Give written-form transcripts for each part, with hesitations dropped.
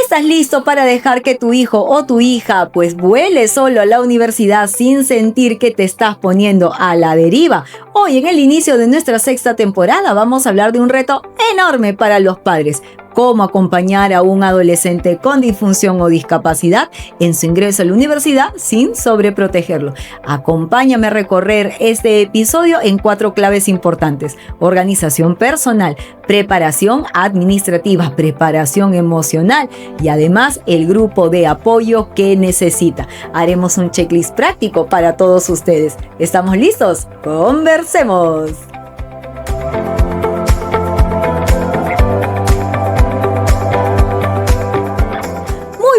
¿Estás listo para dejar que tu hijo o tu hija pues vuele solo a la universidad sin sentir que te estás poniendo a la deriva? Hoy en el inicio de nuestra sexta temporada vamos a hablar de un reto enorme para los padres. Cómo acompañar a un adolescente con disfunción o discapacidad en su ingreso a la universidad sin sobreprotegerlo. Acompáñame a recorrer este episodio en 4 claves importantes: organización personal, preparación administrativa, preparación emocional y además el grupo de apoyo que necesita. Haremos un checklist práctico para todos ustedes. ¿Estamos listos? ¡Conversemos!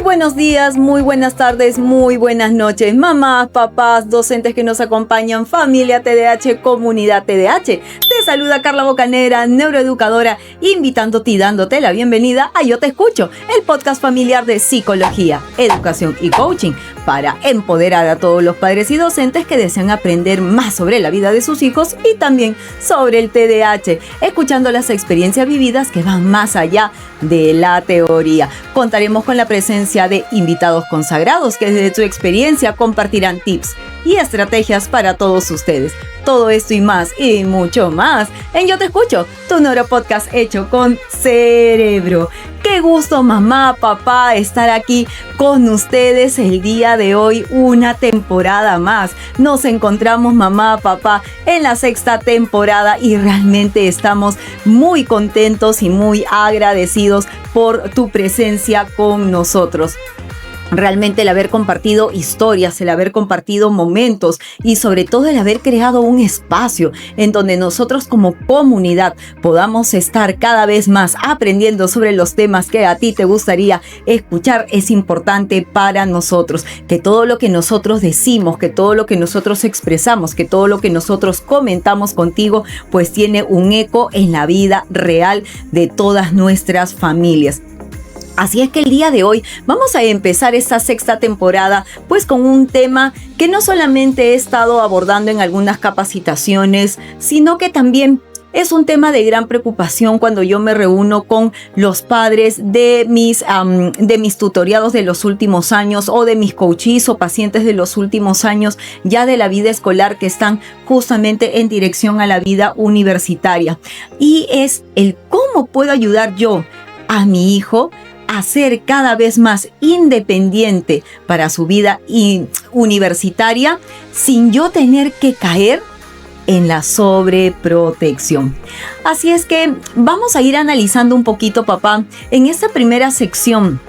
Buenos días, muy buenas tardes, muy buenas noches, mamás, papás, docentes que nos acompañan, familia TDAH, comunidad TDAH. Te saluda Carla Bocanegra, neuroeducadora, invitándote y dándote la bienvenida a Yo Te Escucho, el podcast familiar de psicología, educación y coaching para empoderar a todos los padres y docentes que desean aprender más sobre la vida de sus hijos y también sobre el TDAH, escuchando las experiencias vividas que van más allá de la teoría. Contaremos con la presencia de invitados consagrados que desde su experiencia compartirán tips y estrategias para todos ustedes. Todo esto y más y mucho más en Yo Te Escucho, tu neuropodcast hecho con cerebro. Qué gusto, mamá, papá, estar aquí con ustedes el día de hoy, una temporada más. Nos encontramos, mamá, papá, en la sexta temporada y realmente estamos muy contentos y muy agradecidos por tu presencia con nosotros. Realmente el haber compartido historias, el haber compartido momentos y sobre todo el haber creado un espacio en donde nosotros como comunidad podamos estar cada vez más aprendiendo sobre los temas que a ti te gustaría escuchar es importante para nosotros. Que todo lo que nosotros decimos, que todo lo que nosotros expresamos, que todo lo que nosotros comentamos contigo pues tiene un eco en la vida real de todas nuestras familias. Así es que el día de hoy vamos a empezar esta sexta temporada pues con un tema que no solamente he estado abordando en algunas capacitaciones, sino que también es un tema de gran preocupación cuando yo me reúno con los padres de mis tutoriados de los últimos años o de mis coaches o pacientes de los últimos años ya de la vida escolar que están justamente en dirección a la vida universitaria. Y es el cómo puedo ayudar yo a mi hijo a ser cada vez más independiente para su vida universitaria sin yo tener que caer en la sobreprotección. Así es que vamos a ir analizando un poquito, papá, en esta primera sección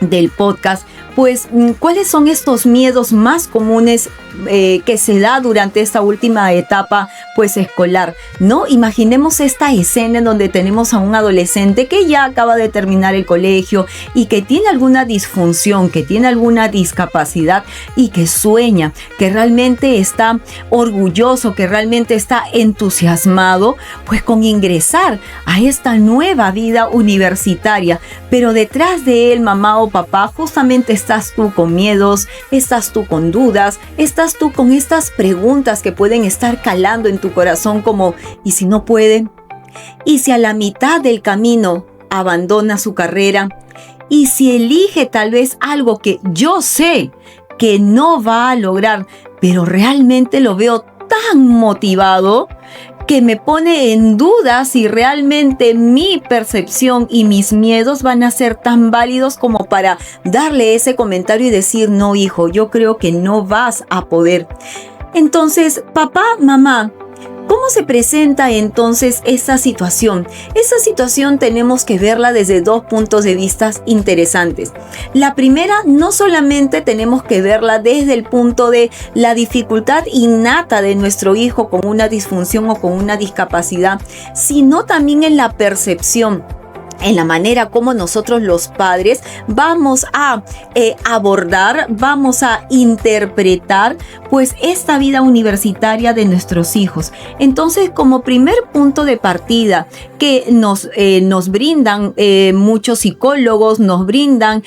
del podcast, pues cuáles son estos miedos más comunes que se da durante esta última etapa pues escolar, ¿no? Imaginemos esta escena en donde tenemos a un adolescente que ya acaba de terminar el colegio y que tiene alguna disfunción, que tiene alguna discapacidad y que sueña, que realmente está orgulloso, que realmente está entusiasmado pues con ingresar a esta nueva vida universitaria, pero detrás de él, mamá o papá, justamente estás tú con miedos, estás tú con dudas, estás tú con estas preguntas que pueden estar calando en tu corazón como ¿y si no puede? ¿Y si a la mitad del camino abandona su carrera? ¿Y si elige tal vez algo que yo sé que no va a lograr, pero realmente lo veo tan motivado que me pone en duda si realmente mi percepción y mis miedos van a ser tan válidos como para darle ese comentario y decir, no, hijo, yo creo que no vas a poder? Entonces, papá, mamá, ¿cómo se presenta entonces esta situación? Esta situación tenemos que verla desde 2 puntos de vista interesantes. La primera, no solamente tenemos que verla desde el punto de la dificultad innata de nuestro hijo con una disfunción o con una discapacidad, sino también en la percepción, en la manera como nosotros los padres vamos a abordar, vamos a interpretar pues esta vida universitaria de nuestros hijos. Entonces, como primer punto de partida que nos brindan muchos psicólogos, nos brindan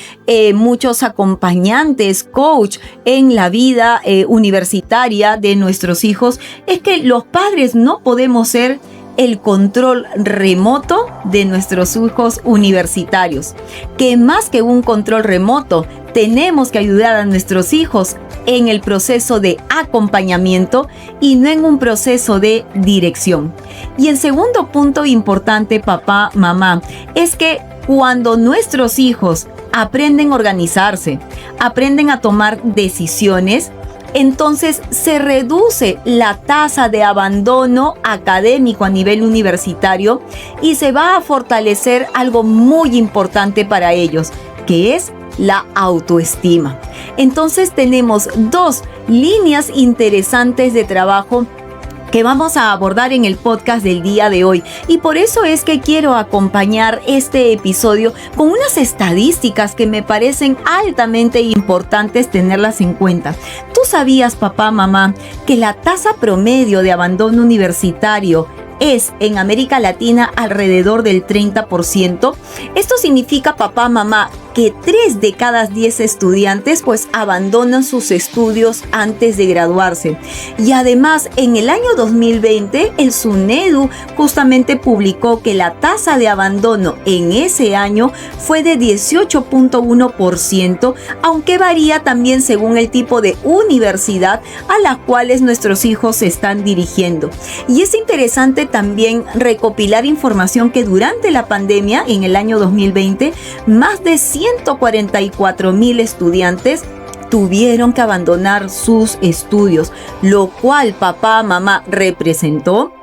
muchos acompañantes, coach en la vida universitaria de nuestros hijos, es que los padres no podemos ser el control remoto de nuestros hijos universitarios. Que más que un control remoto, tenemos que ayudar a nuestros hijos en el proceso de acompañamiento y no en un proceso de dirección. Y el segundo punto importante, papá, mamá, es que cuando nuestros hijos aprenden a organizarse, aprenden a tomar decisiones, entonces se reduce la tasa de abandono académico a nivel universitario y se va a fortalecer algo muy importante para ellos, que es la autoestima. Entonces tenemos dos líneas interesantes de trabajo que vamos a abordar en el podcast del día de hoy. Y por eso es que quiero acompañar este episodio con unas estadísticas que me parecen altamente importantes tenerlas en cuenta. ¿Tú sabías, papá, mamá, que la tasa promedio de abandono universitario es en América Latina alrededor del 30%? Esto significa, papá, mamá, que 3 de cada 10 estudiantes pues abandonan sus estudios antes de graduarse. Y además, en el año 2020, el SUNEDU justamente publicó que la tasa de abandono en ese año fue de 18.1%, aunque varía también según el tipo de universidad a la cual nuestros hijos se están dirigiendo. Y es interesante también recopilar información que durante la pandemia, en el año 2020, más de 144,000 estudiantes tuvieron que abandonar sus estudios, lo cual, papá, mamá, representó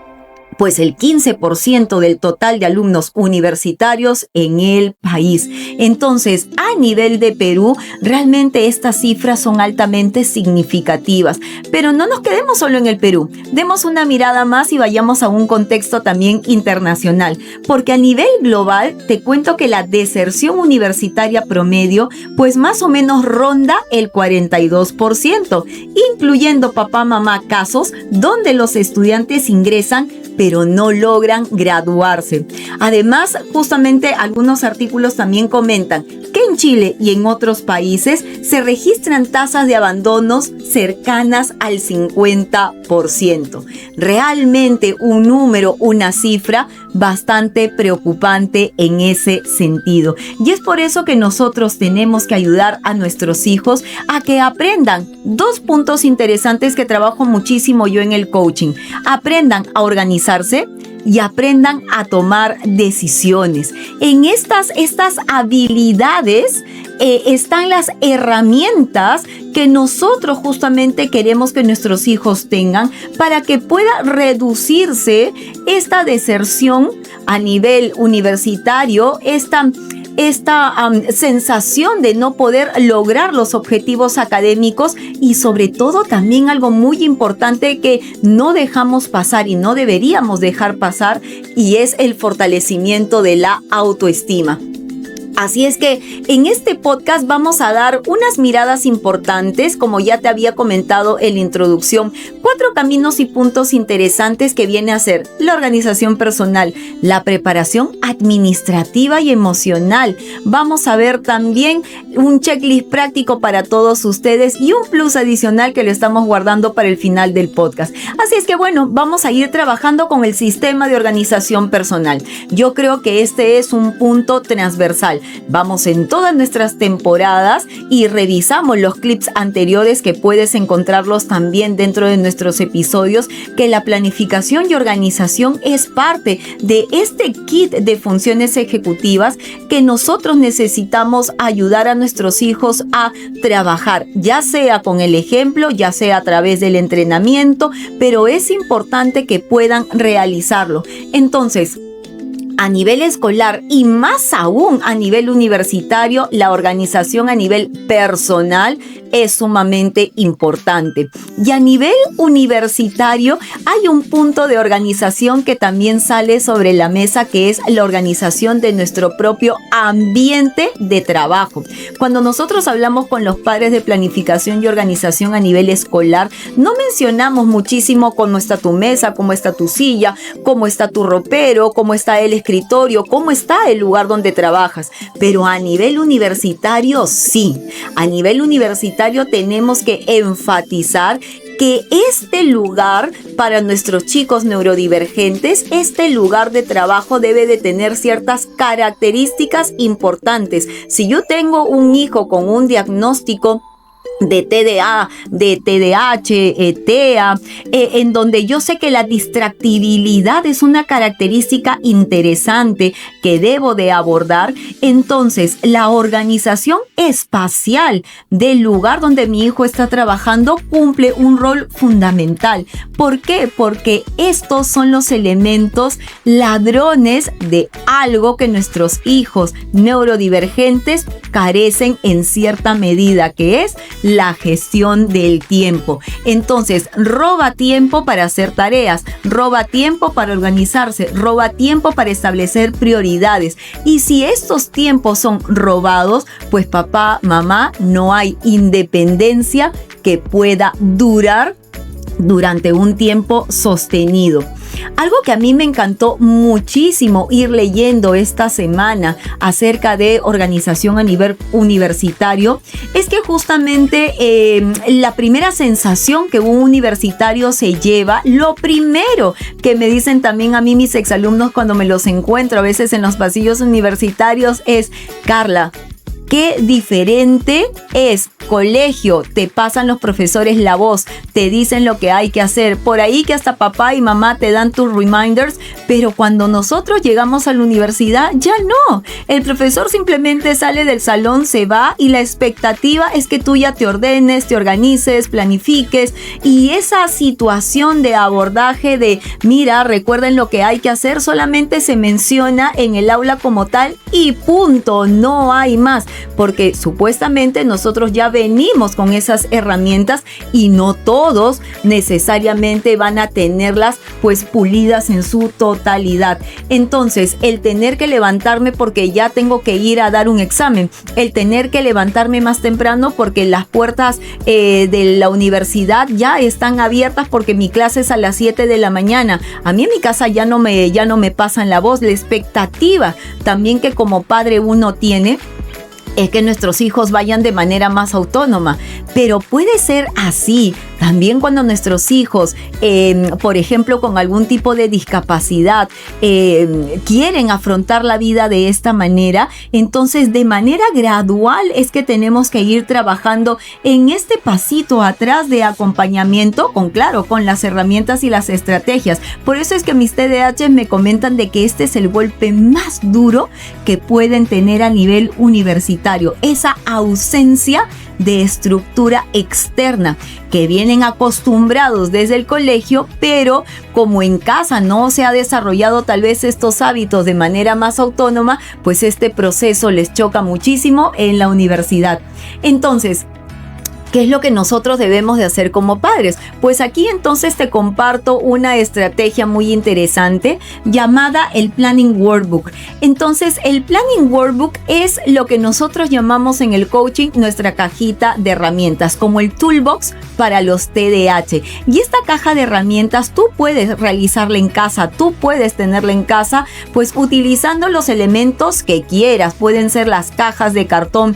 pues el 15% del total de alumnos universitarios en el país. Entonces, a nivel de Perú, realmente estas cifras son altamente significativas. Pero no nos quedemos solo en el Perú. Demos una mirada más y vayamos a un contexto también internacional. Porque a nivel global, te cuento que la deserción universitaria promedio, pues más o menos ronda el 42%, incluyendo, papá, mamá, casos donde los estudiantes ingresan pero no logran graduarse. Además, justamente algunos artículos también comentan que en Chile y en otros países se registran tasas de abandonos cercanas al 50%. Realmente un número, una cifra bastante preocupante en ese sentido. Y es por eso que nosotros tenemos que ayudar a nuestros hijos a que aprendan 2 puntos interesantes que trabajo muchísimo yo en el coaching. Aprendan a organizarse y aprendan a tomar decisiones. En estas habilidades están las herramientas que nosotros justamente queremos que nuestros hijos tengan para que pueda reducirse esta deserción a nivel universitario, esta sensación de no poder lograr los objetivos académicos y sobre todo también algo muy importante que no dejamos pasar y no deberíamos dejar pasar, y es el fortalecimiento de la autoestima. Así es que en este podcast vamos a dar unas miradas importantes, como ya te había comentado en la introducción, 4 caminos y puntos interesantes que viene a ser la organización personal, la preparación administrativa y emocional. Vamos a ver también un checklist práctico para todos ustedes y un plus adicional que lo estamos guardando para el final del podcast. Así es que bueno, vamos a ir trabajando con el sistema de organización personal. Yo creo que este es un punto transversal. Vamos en todas nuestras temporadas y revisamos los clips anteriores, que puedes encontrarlos también dentro de nuestros episodios, que la planificación y organización es parte de este kit de funciones ejecutivas que nosotros necesitamos ayudar a nuestros hijos a trabajar, ya sea con el ejemplo, ya sea a través del entrenamiento, pero es importante que puedan realizarlo. Entonces, a nivel escolar y más aún a nivel universitario, la organización a nivel personal es sumamente importante. Y a nivel universitario hay un punto de organización que también sale sobre la mesa, que es la organización de nuestro propio ambiente de trabajo. Cuando nosotros hablamos con los padres de planificación y organización a nivel escolar, no mencionamos muchísimo cómo está tu mesa, cómo está tu silla, cómo está tu ropero, cómo está el escritorio, cómo está el lugar donde trabajas. Pero a nivel universitario, sí. A nivel universitario tenemos que enfatizar que este lugar para nuestros chicos neurodivergentes, este lugar de trabajo debe de tener ciertas características importantes. Si yo tengo un hijo con un diagnóstico de TDA, de TDAH, TEA, en donde yo sé que la distractibilidad es una característica interesante que debo de abordar, entonces la organización espacial del lugar donde mi hijo está trabajando cumple un rol fundamental. ¿Por qué? Porque estos son los elementos ladrones de algo que nuestros hijos neurodivergentes carecen en cierta medida, que es la gestión del tiempo. Entonces, roba tiempo para hacer tareas, roba tiempo para organizarse, roba tiempo para establecer prioridades. Y si estos tiempos son robados, pues papá, mamá, no hay independencia que pueda durar durante un tiempo sostenido. Algo que a mí me encantó muchísimo ir leyendo esta semana acerca de organización a nivel universitario es que justamente la primera sensación que un universitario se lleva, lo primero que me dicen también a mí mis exalumnos cuando me los encuentro a veces en los pasillos universitarios es: Carla, qué diferente es colegio, te pasan los profesores la voz, te dicen lo que hay que hacer, por ahí que hasta papá y mamá te dan tus reminders, pero cuando nosotros llegamos a la universidad ya no, el profesor simplemente sale del salón, se va y la expectativa es que tú ya te ordenes, te organices, planifiques, y esa situación de abordaje de mira, recuerden lo que hay que hacer, solamente se menciona en el aula como tal y punto, no hay más, porque supuestamente nosotros ya venimos con esas herramientas y no todos necesariamente van a tenerlas pues pulidas en su totalidad. Entonces, el tener que levantarme porque ya tengo que ir a dar un examen, el tener que levantarme más temprano porque las puertas de la universidad ya están abiertas porque mi clase es a las 7 de la mañana. A mí en mi casa ya no me pasan la voz, la expectativa también que como padre uno tiene es que nuestros hijos vayan de manera más autónoma, pero puede ser así también cuando nuestros hijos, por ejemplo, con algún tipo de discapacidad, quieren afrontar la vida de esta manera. Entonces, de manera gradual es que tenemos que ir trabajando en este pasito atrás de acompañamiento, con las herramientas y las estrategias. Por eso es que mis TDAH me comentan de que este es el golpe más duro que pueden tener a nivel universitario, esa ausencia de estructura externa que vienen acostumbrados desde el colegio, pero como en casa no se ha desarrollado tal vez estos hábitos de manera más autónoma, pues este proceso les choca muchísimo en la universidad. Entonces, ¿qué es lo que nosotros debemos de hacer como padres? Pues aquí entonces te comparto una estrategia muy interesante llamada el Planning Workbook. Entonces, el Planning Workbook es lo que nosotros llamamos en el coaching nuestra cajita de herramientas, como el toolbox para los TDAH. Y esta caja de herramientas tú puedes realizarla en casa, tú puedes tenerla en casa, pues utilizando los elementos que quieras. Pueden ser las cajas de cartón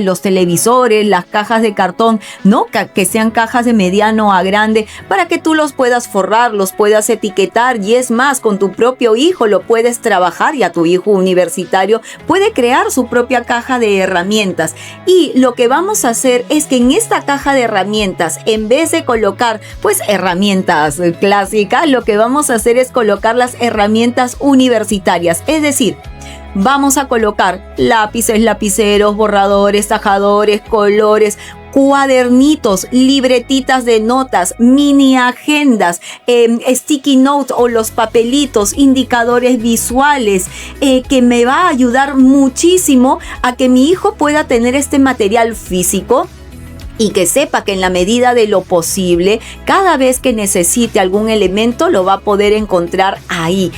los televisores, las cajas de cartón, ¿no? Que sean cajas de mediano a grande para que tú los puedas forrar, los puedas etiquetar, y es más, con tu propio hijo lo puedes trabajar, y a tu hijo universitario puede crear su propia caja de herramientas. Y lo que vamos a hacer es que en esta caja de herramientas, en vez de colocar pues herramientas clásicas, lo que vamos a hacer es colocar las herramientas universitarias, es decir, vamos a colocar lápices, lapiceros, borradores, tajadores, colores, cuadernitos, libretitas de notas, mini agendas, sticky notes o los papelitos, indicadores visuales, que me va a ayudar muchísimo a que mi hijo pueda tener este material físico y que sepa que en la medida de lo posible, cada vez que necesite algún elemento, lo va a poder encontrar ahí.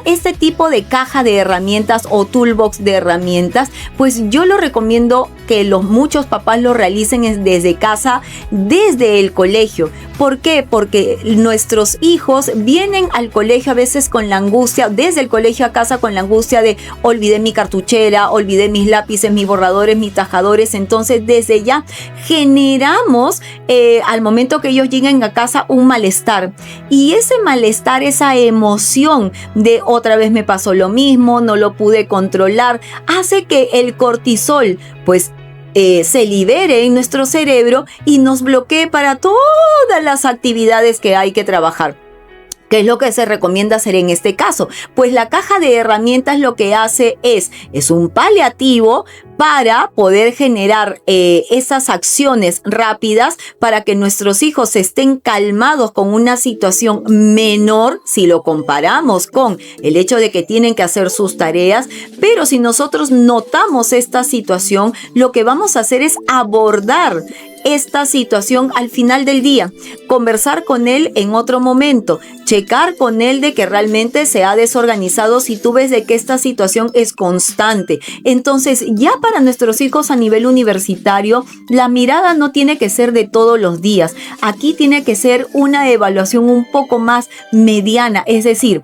Este tipo de caja de herramientas o toolbox de herramientas, pues yo lo recomiendo que muchos papás lo realicen desde casa, desde el colegio. ¿Por qué? Porque nuestros hijos vienen al colegio a veces con la angustia, desde el colegio a casa con la angustia de olvidé mi cartuchera, olvidé mis lápices, mis borradores, mis tajadores. Entonces, desde ya generamos al momento que ellos lleguen a casa un malestar. Y ese malestar, esa emoción de otra vez me pasó lo mismo, no lo pude controlar, hace que el cortisol pues se libere en nuestro cerebro y nos bloquee para todas las actividades que hay que trabajar. ¿Qué es lo que se recomienda hacer en este caso? Pues la caja de herramientas lo que hace es un paliativo para poder generar esas acciones rápidas para que nuestros hijos estén calmados con una situación menor si lo comparamos con el hecho de que tienen que hacer sus tareas. Pero si nosotros notamos esta situación, lo que vamos a hacer es abordar esta situación al final del día, conversar con él en otro momento, checar con él de que realmente se ha desorganizado si tú ves de que esta situación es constante. Entonces, ya para nuestros hijos a nivel universitario, la mirada no tiene que ser de todos los días. Aquí tiene que ser una evaluación un poco más mediana, es decir,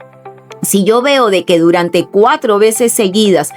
si yo veo de que durante 4 veces seguidas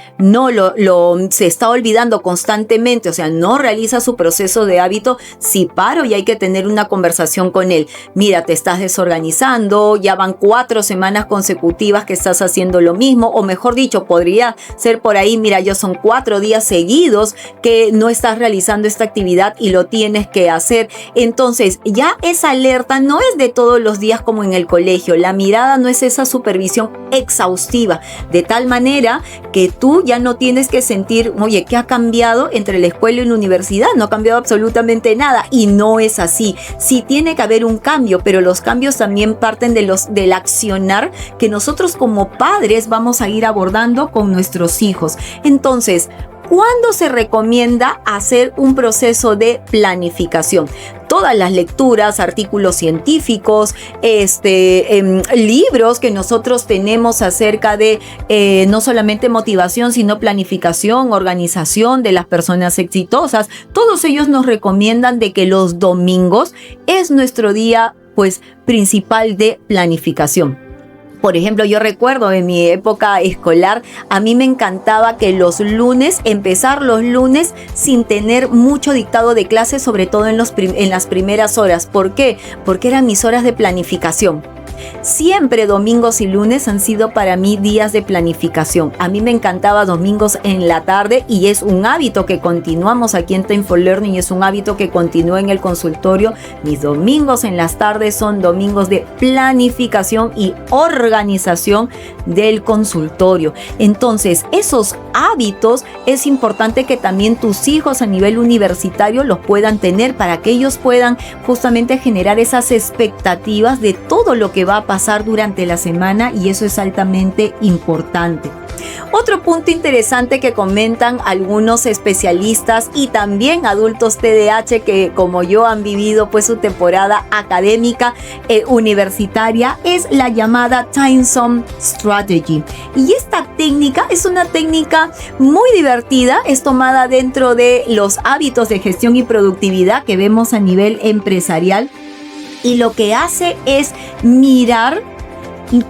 se está olvidando constantemente, o sea, no realiza su proceso de hábito, sí paro y hay que tener una conversación con él. Mira, te estás desorganizando, ya van 4 semanas consecutivas que estás haciendo lo mismo, o mejor dicho, podría ser por ahí, mira, ya son 4 días seguidos que no estás realizando esta actividad y lo tienes que hacer. Entonces, ya esa alerta no es de todos los días como en el colegio. La mirada no es esa supervisión exhaustiva, de tal manera que tú ya no tienes que sentir, oye, ¿qué ha cambiado entre la escuela y la universidad? No ha cambiado absolutamente nada, y no es así. Sí tiene que haber un cambio, pero los cambios también parten del accionar que nosotros como padres vamos a ir abordando con nuestros hijos. Entonces, ¿cuándo se recomienda hacer un proceso de planificación? Todas las lecturas, artículos científicos, libros que nosotros tenemos acerca de no solamente motivación, sino planificación, organización de las personas exitosas, todos ellos nos recomiendan de que los domingos es nuestro día, pues, principal de planificación. Por ejemplo, yo recuerdo en mi época escolar, a mí me encantaba que empezar los lunes sin tener mucho dictado de clase, sobre todo en las primeras horas. ¿Por qué? Porque eran mis horas de planificación. Siempre domingos y lunes han sido para mí días de planificación. A mí me encantaba domingos en la tarde y es un hábito que continuamos aquí en Time for Learning, es un hábito que continúa en el consultorio. Mis domingos en las tardes son domingos de planificación y organización del consultorio. Entonces, esos hábitos es importante que también tus hijos a nivel universitario los puedan tener para que ellos puedan justamente generar esas expectativas de todo lo que va a pasar durante la semana, y eso es altamente importante. Otro punto interesante que comentan algunos especialistas y también adultos TDAH que como yo han vivido pues su temporada académica universitaria es la llamada Time Zone Strategy. Y esta técnica es una técnica muy divertida, es tomada dentro de los hábitos de gestión y productividad que vemos a nivel empresarial, y lo que hace es mirar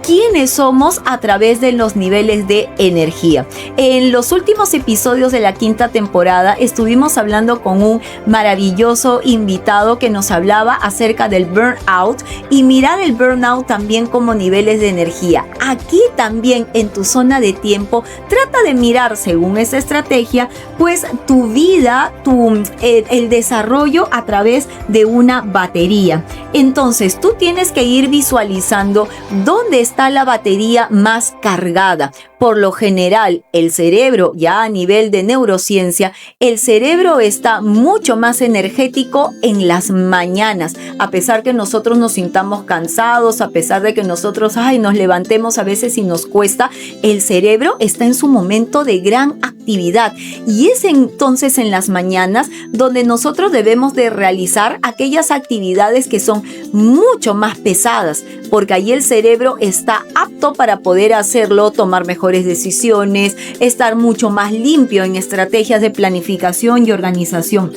quiénes somos a través de los niveles de energía. En los últimos episodios de la 5ª temporada estuvimos hablando con un maravilloso invitado que nos hablaba acerca del burnout y mirar el burnout también como niveles de energía. Aquí también en tu zona de tiempo trata de mirar según esa estrategia pues tu vida, el desarrollo a través de una batería. Entonces tú tienes que ir visualizando dónde está la batería más cargada. Por lo general, el cerebro, ya a nivel de neurociencia, el cerebro está mucho más energético en las mañanas. A pesar que nosotros nos sintamos cansados, a pesar de que nosotros nos levantemos a veces y nos cuesta, el cerebro está en su momento de gran actividad. Y es entonces en las mañanas donde nosotros debemos de realizar aquellas actividades que son mucho más pesadas, porque ahí el cerebro está apto para poder hacerlo, tomar mejores decisiones, estar mucho más limpio en estrategias de planificación y organización.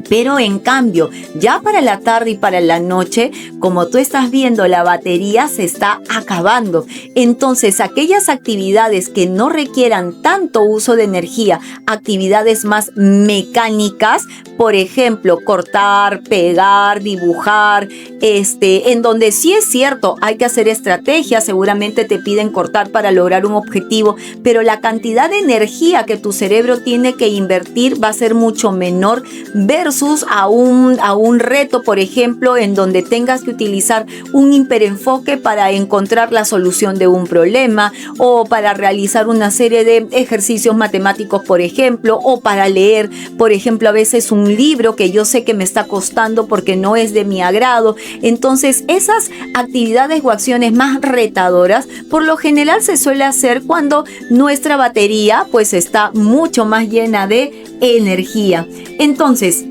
Pero en cambio, ya para la tarde y para la noche, como tú estás viendo, la batería se está acabando. Entonces, aquellas actividades que no requieran tanto uso de energía, actividades más mecánicas, por ejemplo, cortar, pegar, dibujar, en donde sí es cierto, hay que hacer estrategias, seguramente te piden cortar para lograr un objetivo, pero la cantidad de energía que tu cerebro tiene que invertir va a ser mucho menor versus a un reto, por ejemplo, en donde tengas que utilizar un hiperenfoque para encontrar la solución de un problema o para realizar una serie de ejercicios matemáticos, por ejemplo, o para leer, por ejemplo, a veces un libro que yo sé que me está costando porque no es de mi agrado. Entonces, esas actividades o acciones más retadoras, por lo general se suele hacer cuando nuestra batería pues está mucho más llena de energía. Entonces,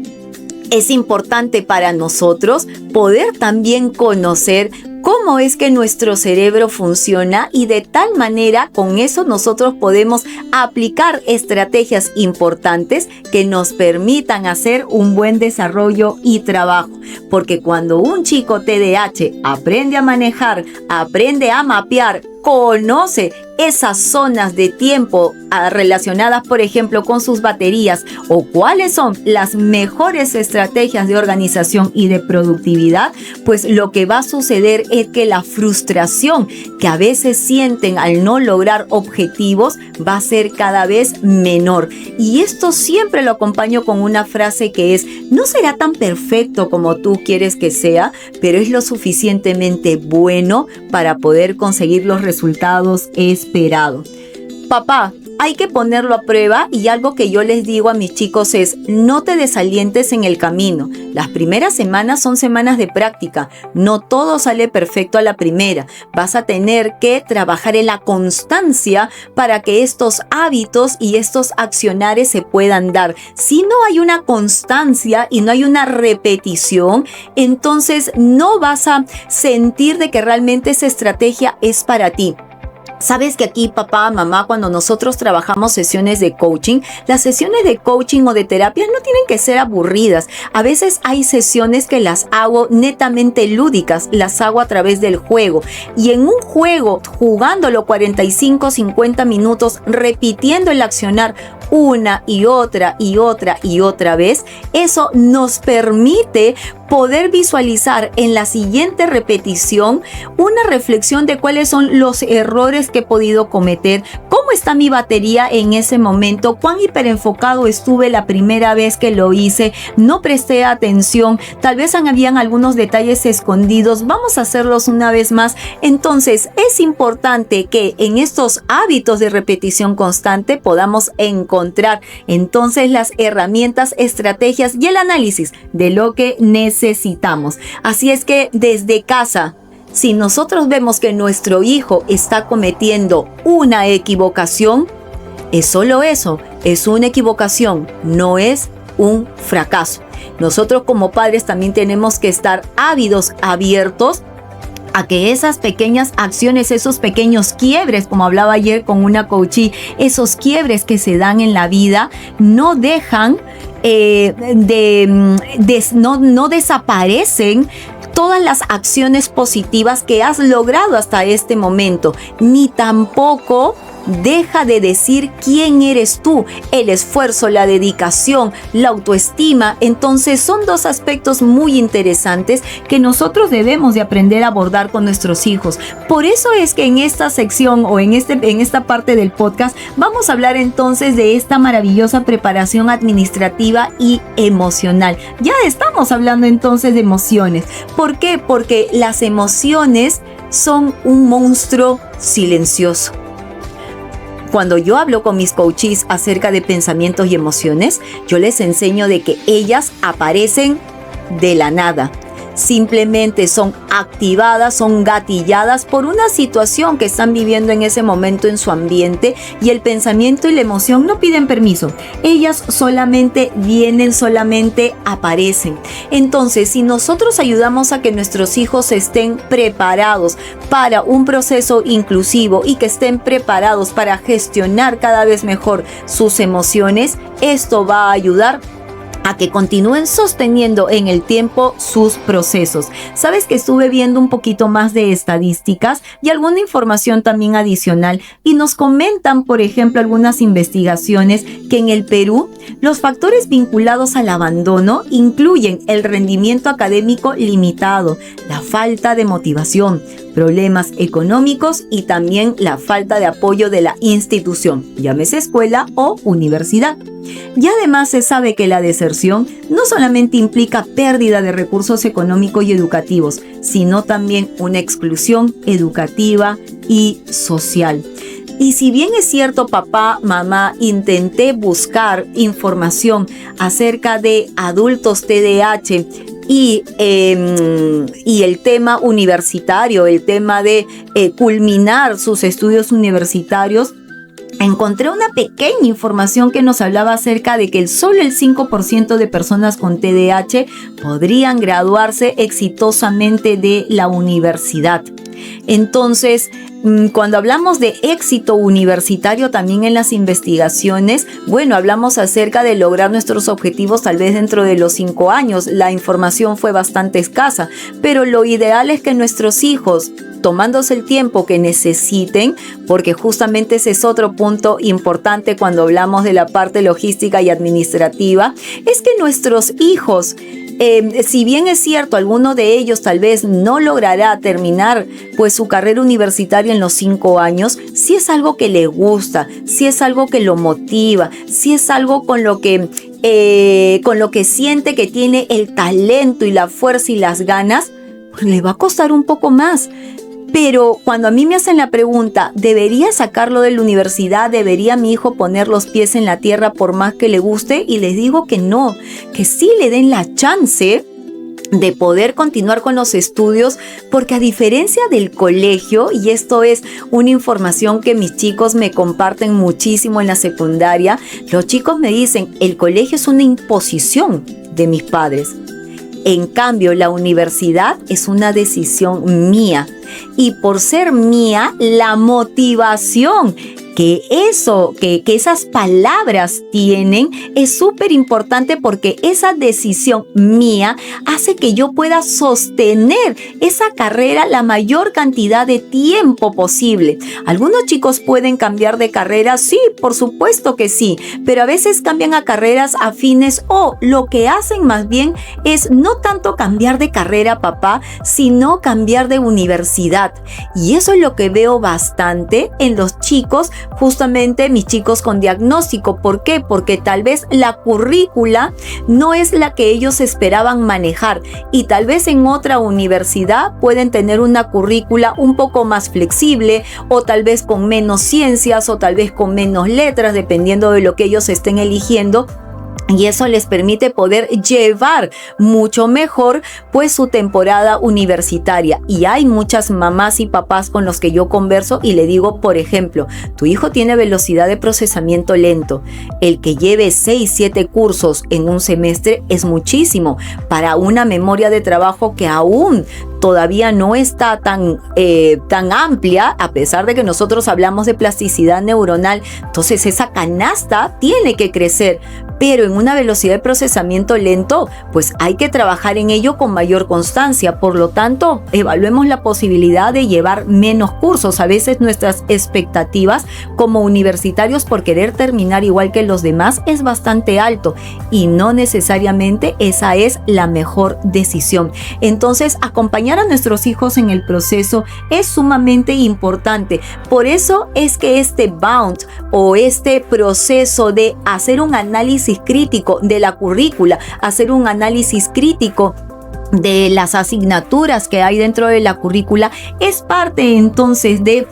es importante para nosotros poder también conocer cómo es que nuestro cerebro funciona y de tal manera con eso nosotros podemos aplicar estrategias importantes que nos permitan hacer un buen desarrollo y trabajo. Porque cuando un chico TDAH aprende a manejar, aprende a mapear, conoce esas zonas de tiempo relacionadas, por ejemplo, con sus baterías o cuáles son las mejores estrategias de organización y de productividad, pues lo que va a suceder es que la frustración que a veces sienten al no lograr objetivos va a ser cada vez menor. Y esto siempre lo acompaño con una frase que es: no será tan perfecto como tú quieres que sea, pero es lo suficientemente bueno para poder conseguir los resultados esperados. Papá, hay que ponerlo a prueba, y algo que yo les digo a mis chicos es: no te desalientes en el camino. Las primeras semanas son semanas de práctica. No todo sale perfecto a la primera. Vas a tener que trabajar en la constancia para que estos hábitos y estos accionares se puedan dar. Si no hay una constancia y no hay una repetición, entonces no vas a sentir de que realmente esa estrategia es para ti. Sabes que aquí, papá, mamá, cuando nosotros trabajamos sesiones de coaching, las sesiones de coaching o de terapia no tienen que ser aburridas. A veces hay sesiones que las hago netamente lúdicas, las hago a través del juego. Y en un juego, jugándolo 45, 50 minutos, repitiendo el accionar una y otra y otra y otra vez, eso nos permite poder visualizar en la siguiente repetición una reflexión de cuáles son los errores que he podido cometer, cómo está mi batería en ese momento, cuán hiperenfocado estuve la primera vez que lo hice, no presté atención, tal vez habían algunos detalles escondidos, vamos a hacerlos una vez más. Entonces es importante que en estos hábitos de repetición constante podamos encontrar entonces las herramientas, estrategias y el análisis de lo que necesitamos. Así es que desde casa, si nosotros vemos que nuestro hijo está cometiendo una equivocación, es solo eso, es una equivocación, no es un fracaso. Nosotros como padres también tenemos que estar ávidos, abiertos a que esas pequeñas acciones, esos pequeños quiebres, como hablaba ayer con una coachee, esos quiebres que se dan en la vida no dejan no desaparecen todas las acciones positivas que has logrado hasta este momento, ni tampoco deja de decir quién eres tú, el esfuerzo, la dedicación, la autoestima. Entonces son dos aspectos muy interesantes que nosotros debemos de aprender a abordar con nuestros hijos. Por eso es que en esta sección o en esta parte del podcast vamos a hablar entonces de esta maravillosa preparación administrativa y emocional. Ya estamos hablando entonces de emociones. ¿Por qué? Porque las emociones son un monstruo silencioso. Cuando yo hablo con mis coaches acerca de pensamientos y emociones, yo les enseño de que ellas aparecen de la nada. Simplemente son activadas, son gatilladas por una situación que están viviendo en ese momento en su ambiente, y el pensamiento y la emoción no piden permiso. Ellas solamente vienen, solamente aparecen. Entonces, si nosotros ayudamos a que nuestros hijos estén preparados para un proceso inclusivo y que estén preparados para gestionar cada vez mejor sus emociones, esto va a ayudar a que continúen sosteniendo en el tiempo sus procesos. Sabes que estuve viendo un poquito más de estadísticas y alguna información también adicional y nos comentan, por ejemplo, algunas investigaciones que en el Perú los factores vinculados al abandono incluyen el rendimiento académico limitado, la falta de motivación, problemas económicos y también la falta de apoyo de la institución, llámese escuela o universidad. Y además se sabe que la deserción no solamente implica pérdida de recursos económicos y educativos, sino también una exclusión educativa y social. Y si bien es cierto, papá, mamá, intenté buscar información acerca de adultos TDAH y el tema universitario, el tema de culminar sus estudios universitarios, encontré una pequeña información que nos hablaba acerca de que solo el 5% de personas con TDAH podrían graduarse exitosamente de la universidad. Entonces, cuando hablamos de éxito universitario también en las investigaciones, bueno, hablamos acerca de lograr nuestros objetivos tal vez dentro de los 5 años. La información fue bastante escasa, pero lo ideal es que nuestros hijos, tomándose el tiempo que necesiten, porque justamente ese es otro punto importante cuando hablamos de la parte logística y administrativa, es que nuestros hijos, si bien es cierto, alguno de ellos tal vez no logrará terminar pues su carrera universitaria en los 5 años, si es algo que le gusta, si es algo que lo motiva, si es algo con lo que siente que tiene el talento y la fuerza y las ganas, pues le va a costar un poco más. Pero cuando a mí me hacen la pregunta, ¿debería sacarlo de la universidad? ¿Debería mi hijo poner los pies en la tierra por más que le guste? Y les digo que no, que sí le den la chance de poder continuar con los estudios, porque a diferencia del colegio, y esto es una información que mis chicos me comparten muchísimo en la secundaria, los chicos me dicen, el colegio es una imposición de mis padres. En cambio, la universidad es una decisión mía. Y por ser mía, la motivación que esas palabras tienen es súper importante, porque esa decisión mía hace que yo pueda sostener esa carrera la mayor cantidad de tiempo posible. Algunos chicos pueden cambiar de carrera, sí, por supuesto que sí, pero a veces cambian a carreras afines, o lo que hacen más bien es no tanto cambiar de carrera, papá, sino cambiar de universidad. Y eso es lo que veo bastante en los chicos, justamente mis chicos con diagnóstico. ¿Por qué? Porque tal vez la currícula no es la que ellos esperaban manejar, y tal vez en otra universidad pueden tener una currícula un poco más flexible, o tal vez con menos ciencias, o tal vez con menos letras, dependiendo de lo que ellos estén eligiendo. Y eso les permite poder llevar mucho mejor pues su temporada universitaria. Y hay muchas mamás y papás con los que yo converso y le digo, por ejemplo, tu hijo tiene velocidad de procesamiento lento. El que lleve 6, 7 cursos en un semestre es muchísimo para una memoria de trabajo que aún todavía no está tan amplia, a pesar de que nosotros hablamos de plasticidad neuronal. Entonces esa canasta tiene que crecer, pero en una velocidad de procesamiento lento, pues hay que trabajar en ello con mayor constancia. Por lo tanto, evaluemos la posibilidad de llevar menos cursos. A veces nuestras expectativas como universitarios por querer terminar igual que los demás es bastante alto, y no necesariamente esa es la mejor decisión. Entonces, acompañar a nuestros hijos en el proceso es sumamente importante. Por eso es que este bound, o este proceso de hacer un análisis crítico de la currícula, hacer un análisis crítico de las asignaturas que hay dentro de la currícula, es parte entonces de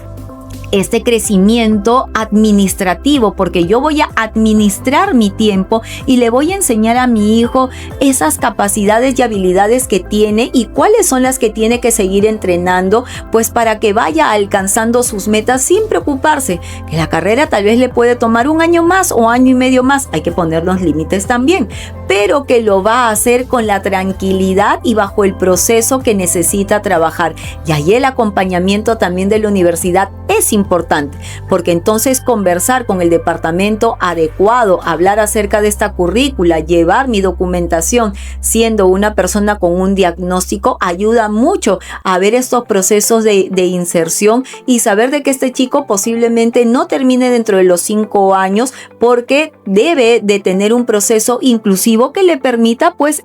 este crecimiento administrativo, porque yo voy a administrar mi tiempo y le voy a enseñar a mi hijo esas capacidades y habilidades que tiene y cuáles son las que tiene que seguir entrenando, pues para que vaya alcanzando sus metas sin preocuparse que la carrera tal vez le puede tomar 1 año más o año y medio más. Hay que poner los límites también, pero que lo va a hacer con la tranquilidad y bajo el proceso que necesita trabajar. Y ahí el acompañamiento también de la universidad es importante, porque entonces conversar con el departamento adecuado, hablar acerca de esta currícula, llevar mi documentación siendo una persona con un diagnóstico, ayuda mucho a ver estos procesos de inserción y saber de que este chico posiblemente no termine dentro de los 5 años, porque debe de tener un proceso inclusivo que le permita pues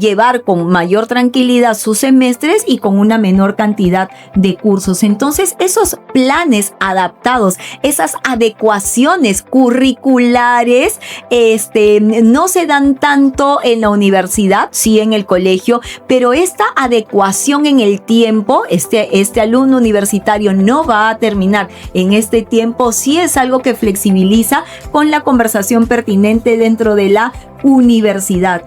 llevar con mayor tranquilidad sus semestres y con una menor cantidad de cursos. Entonces, esos planes adaptados, esas adecuaciones curriculares, no se dan tanto en la universidad, sí en el colegio, pero esta adecuación en el tiempo, este alumno universitario no va a terminar en este tiempo, sí es algo que flexibiliza con la conversación pertinente dentro de la universidad.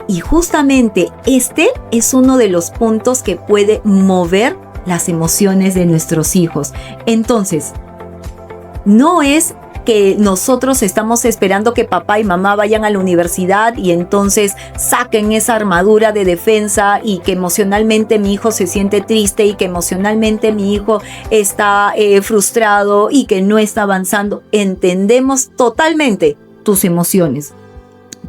Y justamente este es uno de los puntos que puede mover las emociones de nuestros hijos. Entonces, no es que nosotros estamos esperando que papá y mamá vayan a la universidad y entonces saquen esa armadura de defensa y que emocionalmente mi hijo se siente triste y que emocionalmente mi hijo está frustrado y que no está avanzando. Entendemos totalmente tus emociones,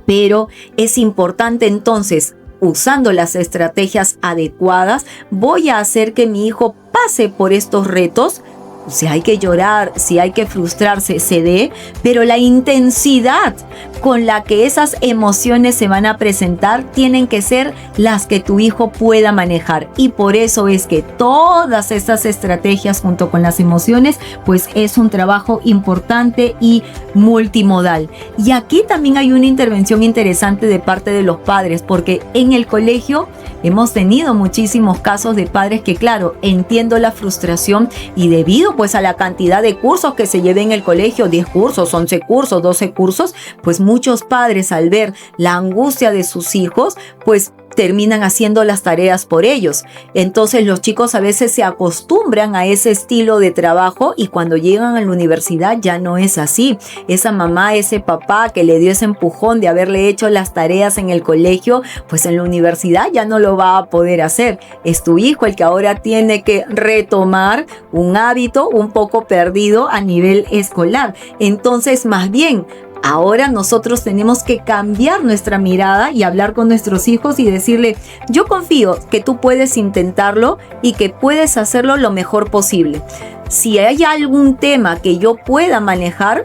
pero es importante entonces, usando las estrategias adecuadas, voy a hacer que mi hijo pase por estos retos. Si hay que llorar, si hay que frustrarse, se dé, pero la intensidad con la que esas emociones se van a presentar tienen que ser las que tu hijo pueda manejar. Y por eso es que todas estas estrategias junto con las emociones, pues es un trabajo importante y multimodal. Y aquí también hay una intervención interesante de parte de los padres, porque en el colegio hemos tenido muchísimos casos de padres que, claro, entiendo la frustración y debido pues a la cantidad de cursos que se lleva en el colegio, 10 cursos, 11 cursos, 12 cursos, pues muchos padres al ver la angustia de sus hijos, pues terminan haciendo las tareas por ellos. Entonces los chicos a veces se acostumbran a ese estilo de trabajo y cuando llegan a la universidad ya no es así. Esa mamá, ese papá que le dio ese empujón de haberle hecho las tareas en el colegio, pues en la universidad ya no lo va a poder hacer. Es tu hijo el que ahora tiene que retomar un hábito un poco perdido a nivel escolar. Entonces, más bien, ahora nosotros tenemos que cambiar nuestra mirada y hablar con nuestros hijos y decirle, yo confío que tú puedes intentarlo y que puedes hacerlo lo mejor posible. Si hay algún tema que yo pueda manejar,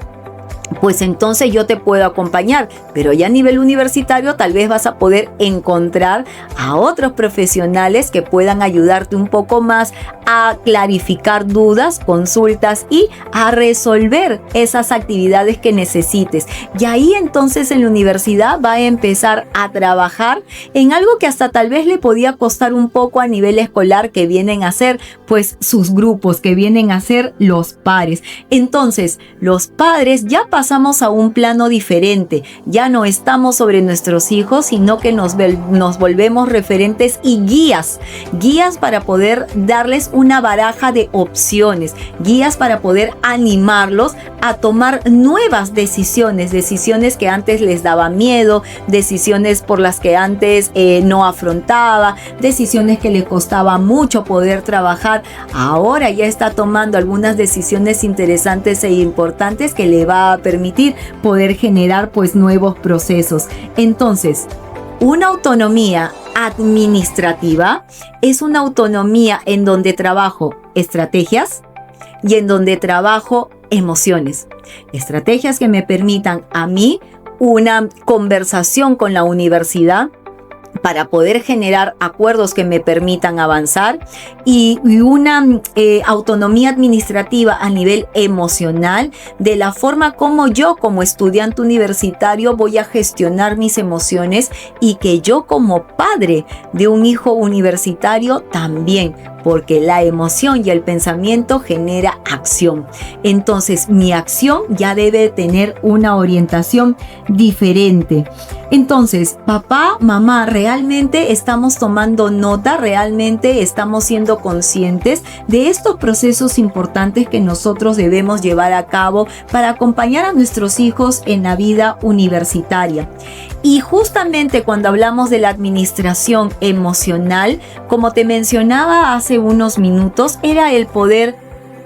pues entonces yo te puedo acompañar, pero ya a nivel universitario tal vez vas a poder encontrar a otros profesionales que puedan ayudarte un poco más a clarificar dudas, consultas y a resolver esas actividades que necesites. Y ahí entonces en la universidad va a empezar a trabajar en algo que hasta tal vez le podía costar un poco a nivel escolar, que vienen a ser pues sus grupos, que vienen a ser los pares. Entonces los padres ya pasamos a un plano diferente, ya no estamos sobre nuestros hijos, sino que nos volvemos referentes y guías para poder darles una baraja de opciones, guías para poder animarlos a tomar nuevas decisiones que antes les daba miedo, decisiones por las que antes no afrontaba, decisiones que le costaba mucho poder trabajar. Ahora ya está tomando algunas decisiones interesantes e importantes que le va a permitir poder generar pues nuevos procesos. Entonces, una autonomía administrativa es una autonomía en donde trabajo estrategias y en donde trabajo emociones. Estrategias que me permitan a mí una conversación con la universidad para poder generar acuerdos que me permitan avanzar y una autonomía administrativa a nivel emocional de la forma como yo como estudiante universitario voy a gestionar mis emociones y que yo como padre de un hijo universitario también, porque la emoción y el pensamiento genera acción. Entonces mi acción ya debe tener una orientación diferente. Entonces, papá, mamá, realmente estamos tomando nota, realmente estamos siendo conscientes de estos procesos importantes que nosotros debemos llevar a cabo para acompañar a nuestros hijos en la vida universitaria. Y justamente cuando hablamos de la administración emocional, como te mencionaba hace unos minutos, era el poder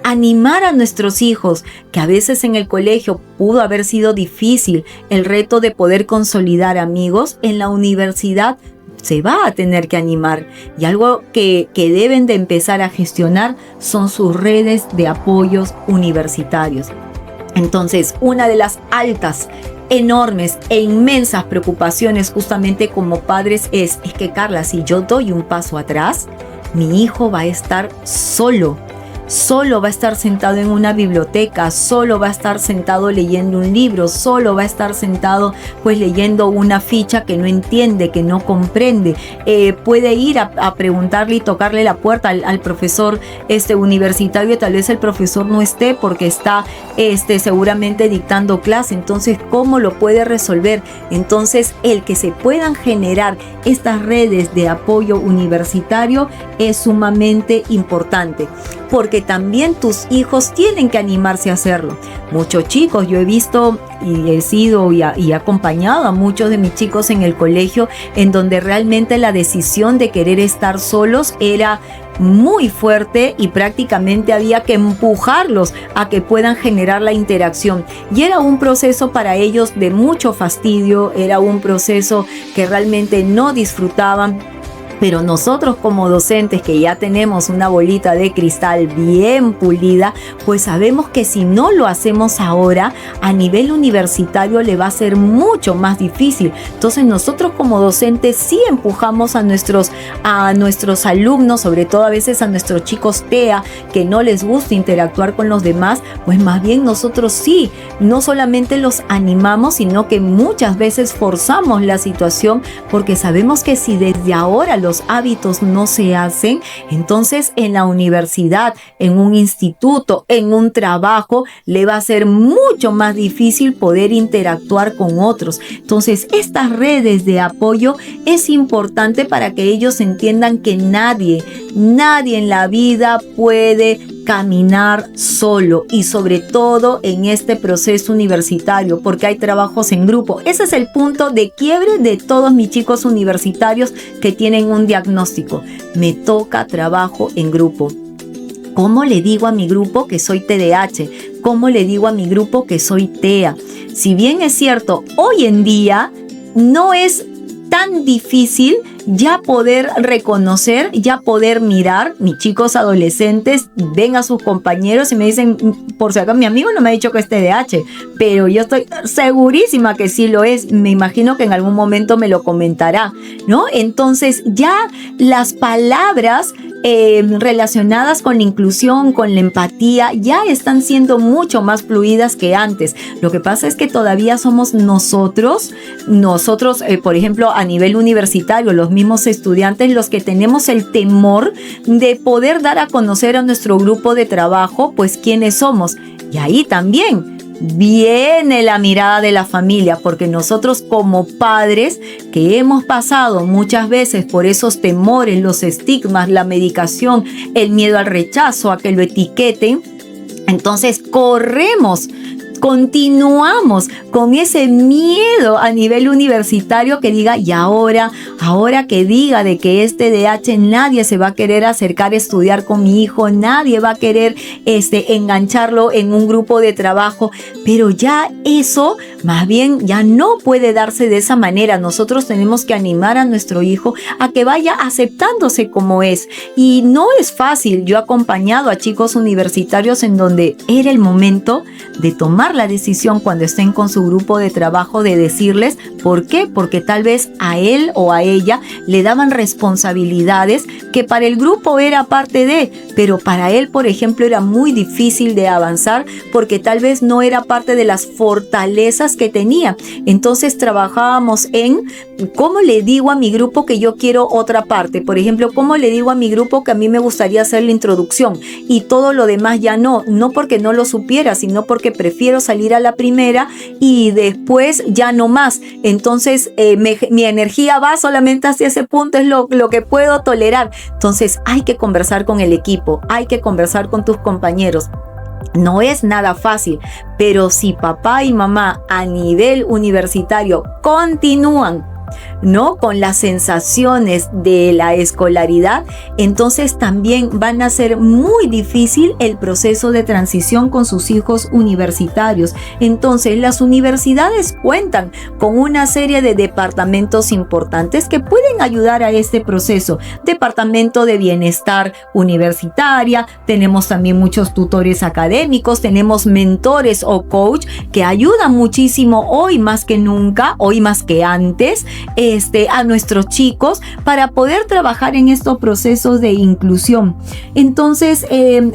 animar a nuestros hijos, que a veces en el colegio pudo haber sido difícil el reto de poder consolidar amigos, en la universidad se va a tener que animar. Y algo que deben de empezar a gestionar son sus redes de apoyos universitarios. Entonces, una de las altas, enormes e inmensas preocupaciones justamente como padres es que Carla, si yo doy un paso atrás, mi hijo va a estar solo va a estar sentado en una biblioteca, solo va a estar sentado leyendo un libro, solo va a estar sentado pues leyendo una ficha que no entiende, que no comprende. Puede ir a preguntarle y tocarle la puerta al profesor universitario, tal vez el profesor no esté porque está seguramente dictando clase. Entonces, ¿cómo lo puede resolver? Entonces, el que se puedan generar estas redes de apoyo universitario es sumamente importante, porque también tus hijos tienen que animarse a hacerlo. Muchos chicos, yo he visto y he sido y he acompañado a muchos de mis chicos en el colegio, en donde realmente la decisión de querer estar solos era muy fuerte y prácticamente había que empujarlos a que puedan generar la interacción. Y era un proceso para ellos de mucho fastidio, era un proceso que realmente no disfrutaban. Pero nosotros como docentes que ya tenemos una bolita de cristal bien pulida, pues sabemos que si no lo hacemos ahora, a nivel universitario le va a ser mucho más difícil. Entonces nosotros como docentes sí empujamos a nuestros alumnos, sobre todo a veces a nuestros chicos TEA, que no les gusta interactuar con los demás, pues más bien nosotros sí, no solamente los animamos, sino que muchas veces forzamos la situación, porque sabemos que si desde ahora los hábitos no se hacen, entonces en la universidad, en un instituto, en un trabajo, le va a ser mucho más difícil poder interactuar con otros. Entonces, estas redes de apoyo es importante para que ellos entiendan que nadie en la vida puede caminar solo, y sobre todo en este proceso universitario, porque hay trabajos en grupo. Ese es el punto de quiebre de todos mis chicos universitarios que tienen un diagnóstico. Me toca trabajo en grupo. ¿Cómo le digo a mi grupo que soy TDAH? ¿Cómo le digo a mi grupo que soy TEA? Si bien es cierto, hoy en día no es tan difícil ya poder reconocer, ya poder mirar. Mis chicos adolescentes ven a sus compañeros y me dicen, por si acaso mi amigo no me ha dicho que es TDAH, pero yo estoy segurísima que sí lo es. Me imagino que en algún momento me lo comentará, ¿no? Entonces ya las palabras relacionadas con la inclusión, con la empatía, ya están siendo mucho más fluidas que antes. Lo que pasa es que todavía somos nosotros, por ejemplo, a nivel universitario, los mismos estudiantes, los que tenemos el temor de poder dar a conocer a nuestro grupo de trabajo, pues quiénes somos. Y ahí también viene la mirada de la familia, porque nosotros como padres que hemos pasado muchas veces por esos temores, los estigmas, la medicación, el miedo al rechazo, a que lo etiqueten, entonces continuamos con ese miedo a nivel universitario que diga, y ahora que diga de que es TDAH, nadie se va a querer acercar a estudiar con mi hijo, nadie va a querer engancharlo en un grupo de trabajo. Pero ya eso más bien ya no puede darse de esa manera. Nosotros tenemos que animar a nuestro hijo a que vaya aceptándose como es, y no es fácil. Yo he acompañado a chicos universitarios en donde era el momento de tomar la decisión cuando estén con su grupo de trabajo de decirles. ¿Por qué? Porque tal vez a él o a ella le daban responsabilidades que para el grupo era parte de, pero para él, por ejemplo, era muy difícil de avanzar porque tal vez no era parte de las fortalezas que tenía. Entonces trabajábamos en cómo le digo a mi grupo que yo quiero otra parte. Por ejemplo, cómo le digo a mi grupo que a mí me gustaría hacer la introducción y todo lo demás ya no porque no lo supiera, sino porque prefiero salir a la primera y después ya no más. Entonces mi energía va solamente hacia ese punto, es lo que puedo tolerar. Entonces hay que conversar con el equipo, hay que conversar con tus compañeros. No es nada fácil, pero si papá y mamá a nivel universitario continúan ¿no? Con las sensaciones de la escolaridad, entonces también van a ser muy difícil el proceso de transición con sus hijos universitarios. Entonces, las universidades cuentan con una serie de departamentos importantes que pueden ayudar a este proceso. Departamento de Bienestar Universitaria, tenemos también muchos tutores académicos, tenemos mentores o coach que ayudan muchísimo hoy más que nunca, hoy más que antes, a nuestros chicos para poder trabajar en estos procesos de inclusión. Entonces,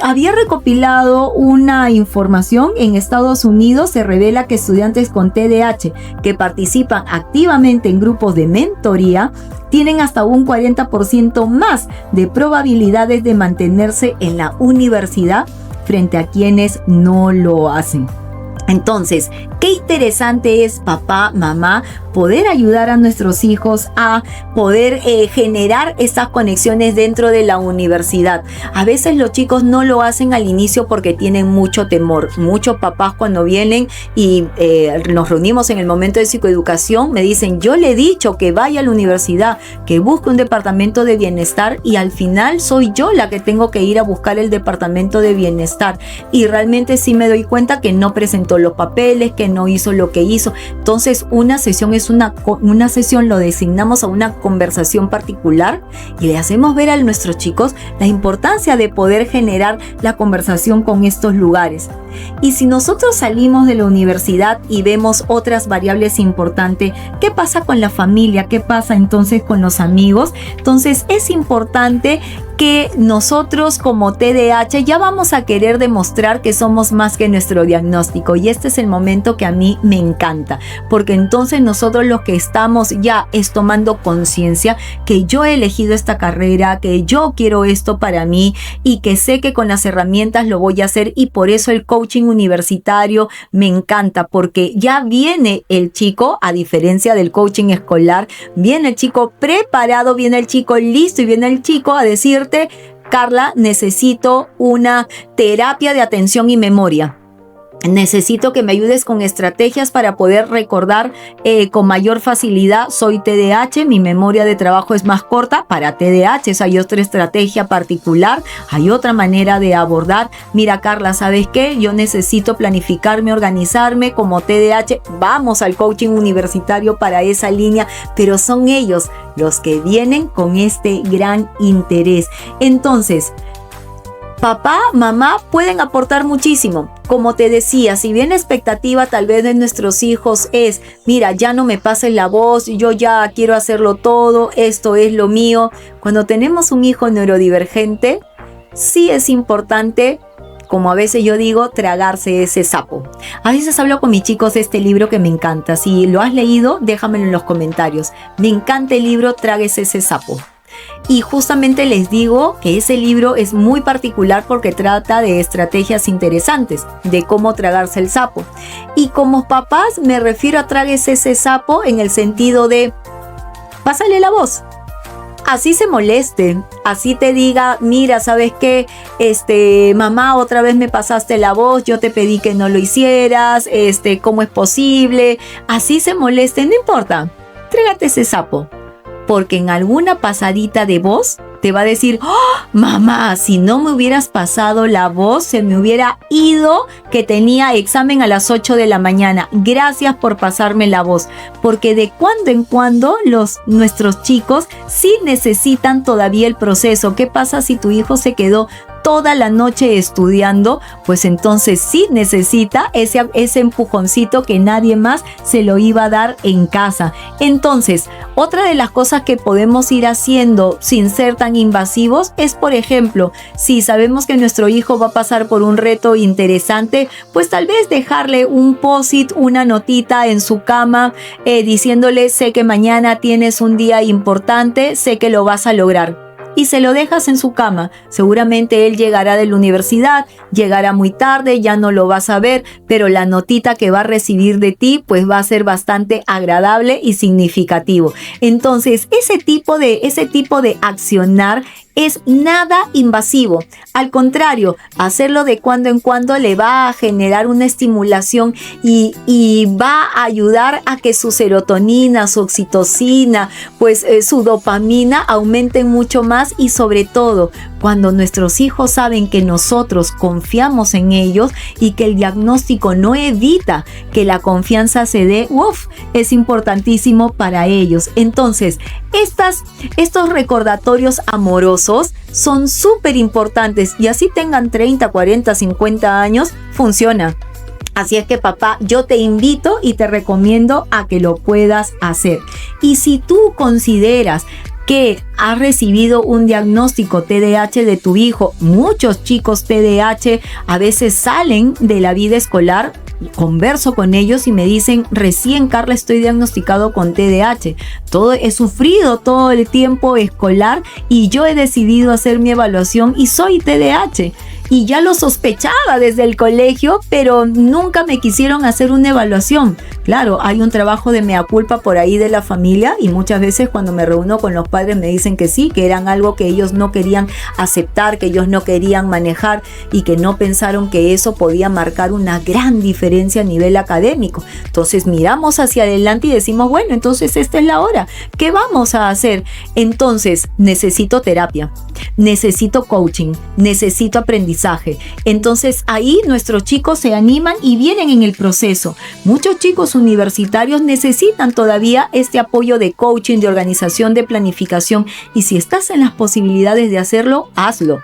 había recopilado una información. En Estados Unidos se revela que estudiantes con TDAH que participan activamente en grupos de mentoría tienen hasta un 40% más de probabilidades de mantenerse en la universidad frente a quienes no lo hacen. Entonces, qué interesante es, papá, mamá, poder ayudar a nuestros hijos a poder generar estas conexiones dentro de la universidad. A veces los chicos no lo hacen al inicio porque tienen mucho temor. Muchos papás cuando vienen y nos reunimos en el momento de psicoeducación me dicen, yo le he dicho que vaya a la universidad, que busque un departamento de bienestar y al final soy yo la que tengo que ir a buscar el departamento de bienestar. Y realmente sí me doy cuenta que no presentó los papeles, que no hizo lo que hizo. Entonces una sesión es una sesión, lo designamos a una conversación particular y le hacemos ver a nuestros chicos la importancia de poder generar la conversación con estos lugares. Y si nosotros salimos de la universidad y vemos otras variables importantes, ¿qué pasa con la familia? ¿Qué pasa entonces con los amigos? Entonces es importante que nosotros como TDAH ya vamos a querer demostrar que somos más que nuestro diagnóstico, y este es el momento que a mí me encanta, porque entonces nosotros los que estamos ya es tomando conciencia que yo he elegido esta carrera, que yo quiero esto para mí y que sé que con las herramientas lo voy a hacer, y por eso el coaching universitario me encanta, porque ya viene el chico, a diferencia del coaching escolar, viene el chico preparado, viene el chico listo y viene el chico a decirte, Carla, necesito una terapia de atención y memoria. Necesito que me ayudes con estrategias para poder recordar con mayor facilidad. Soy TDAH, mi memoria de trabajo es más corta. Para TDAH hay otra estrategia particular, hay otra manera de abordar. Mira, Carla, ¿sabes qué? Yo necesito planificarme, organizarme como TDAH. Vamos al coaching universitario para esa línea, pero son ellos los que vienen con este gran interés. Entonces, papá, mamá pueden aportar muchísimo. Como te decía, si bien la expectativa tal vez de nuestros hijos es, mira, ya no me pases la voz, yo ya quiero hacerlo todo, esto es lo mío. Cuando tenemos un hijo neurodivergente, sí es importante, como a veces yo digo, tragarse ese sapo. A veces hablo con mis chicos de este libro que me encanta. Si lo has leído, déjamelo en los comentarios. Me encanta el libro Tráguese ese sapo. Y justamente les digo que ese libro es muy particular porque trata de estrategias interesantes, de cómo tragarse el sapo. Y como papás me refiero a tráguese ese sapo en el sentido de, pásale la voz. Así se moleste, así te diga, mira, ¿sabes qué? Mamá, otra vez me pasaste la voz, yo te pedí que no lo hicieras, ¿cómo es posible? Así se moleste, no importa, trégate ese sapo. Porque en alguna pasadita de voz te va a decir, ¡oh, mamá, si no me hubieras pasado la voz, se me hubiera ido que tenía examen a las 8 de la mañana. Gracias por pasarme la voz. Porque de cuando en cuando nuestros chicos sí necesitan todavía el proceso. ¿Qué pasa si tu hijo se quedó toda la noche estudiando? Pues entonces sí necesita ese empujoncito que nadie más se lo iba a dar en casa. Entonces, otra de las cosas que podemos ir haciendo sin ser tan invasivos es, por ejemplo, si sabemos que nuestro hijo va a pasar por un reto interesante, pues tal vez dejarle un post-it, una notita en su cama diciéndole, sé que mañana tienes un día importante, sé que lo vas a lograr. Y se lo dejas en su cama. Seguramente él llegará de la universidad, llegará muy tarde, ya no lo vas a ver, pero la notita que va a recibir de ti pues va a ser bastante agradable y significativo. Entonces, ese tipo de accionar es nada invasivo. Al contrario, hacerlo de cuando en cuando le va a generar una estimulación y va a ayudar a que su serotonina, su oxitocina, pues su dopamina aumenten mucho más, y sobre todo cuando nuestros hijos saben que nosotros confiamos en ellos y que el diagnóstico no evita que la confianza se dé, es importantísimo para ellos. Entonces, estos recordatorios amorosos son súper importantes, y así tengan 30, 40, 50 años, funciona. Así es que, papá, yo te invito y te recomiendo a que lo puedas hacer. Y si tú consideras que has recibido un diagnóstico TDAH de tu hijo, muchos chicos TDAH a veces salen de la vida escolar, converso con ellos y me dicen: recién, Carla, estoy diagnosticado con TDAH. He sufrido todo el tiempo escolar y yo he decidido hacer mi evaluación y soy TDAH. Y ya lo sospechaba desde el colegio, pero nunca me quisieron hacer una evaluación. Claro, hay un trabajo de mea culpa por ahí de la familia, y muchas veces cuando me reúno con los padres me dicen que sí, que eran algo que ellos no querían aceptar, que ellos no querían manejar, y que no pensaron que eso podía marcar una gran diferencia a nivel académico. Entonces miramos hacia adelante y decimos: bueno, entonces esta es la hora. ¿Qué vamos a hacer? Entonces necesito terapia, necesito coaching, necesito aprendizaje. Entonces ahí nuestros chicos se animan y vienen en el proceso. Muchos chicos universitarios necesitan todavía este apoyo de coaching, de organización, de planificación, y si estás en las posibilidades de hacerlo, hazlo.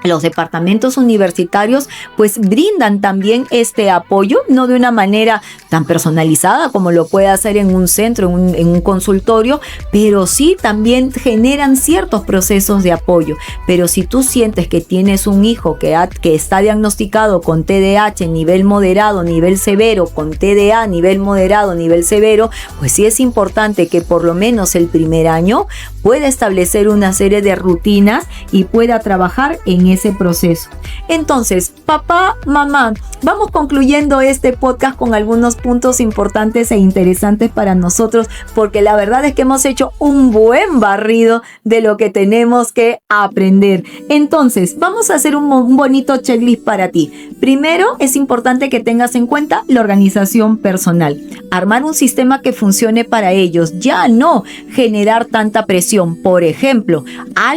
Los departamentos universitarios pues brindan también este apoyo, no de una manera tan personalizada como lo puede hacer en un centro, en un consultorio, pero sí también generan ciertos procesos de apoyo. Pero si tú sientes que tienes un hijo que está diagnosticado con TDAH nivel moderado, nivel severo, con TDA nivel moderado, nivel severo, pues sí es importante que por lo menos el primer año pueda establecer una serie de rutinas y pueda trabajar en ese proceso. Entonces, papá, mamá, vamos concluyendo este podcast con algunos puntos importantes e interesantes para nosotros, porque la verdad es que hemos hecho un buen barrido de lo que tenemos que aprender. Entonces, vamos a hacer un bonito checklist para ti. Primero, es importante que tengas en cuenta la organización personal. Armar un sistema que funcione para ellos, ya no generar tanta presión. Por ejemplo,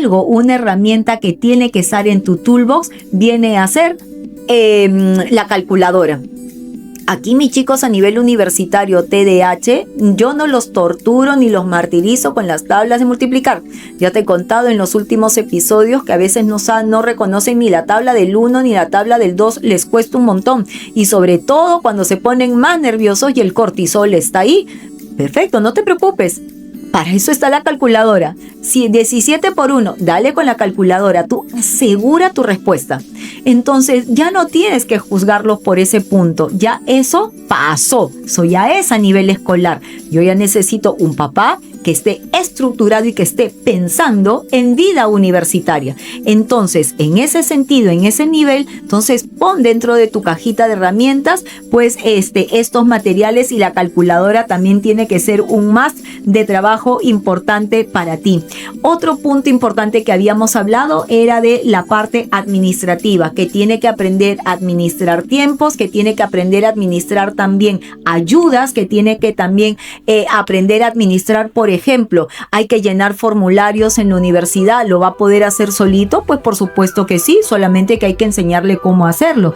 una herramienta que tiene que estar en tu toolbox viene a ser la calculadora. Aquí mis chicos a nivel universitario TDAH, yo no los torturo ni los martirizo con las tablas de multiplicar. Ya te he contado en los últimos episodios que a veces no reconocen ni la tabla del 1 ni la tabla del 2, les cuesta un montón. Y sobre todo cuando se ponen más nerviosos y el cortisol está ahí. Perfecto, no te preocupes. Para eso está la calculadora. Si 17 por 1, dale con la calculadora, tú asegura tu respuesta. Entonces ya no tienes que juzgarlos por ese punto, ya eso pasó, eso ya es a nivel escolar. Yo ya necesito un papá que esté estructurado y que esté pensando en vida universitaria. Entonces, en ese sentido, en ese nivel, entonces pon dentro de tu cajita de herramientas, pues estos materiales, y la calculadora también tiene que ser un must de trabajo importante para ti. Otro punto importante que habíamos hablado era de la parte administrativa, que tiene que aprender a administrar tiempos, que tiene que aprender a administrar también ayudas, que tiene que también aprender a administrar, por ejemplo, hay que llenar formularios en la universidad. ¿Lo va a poder hacer solito? Pues por supuesto que sí, solamente que hay que enseñarle cómo hacerlo.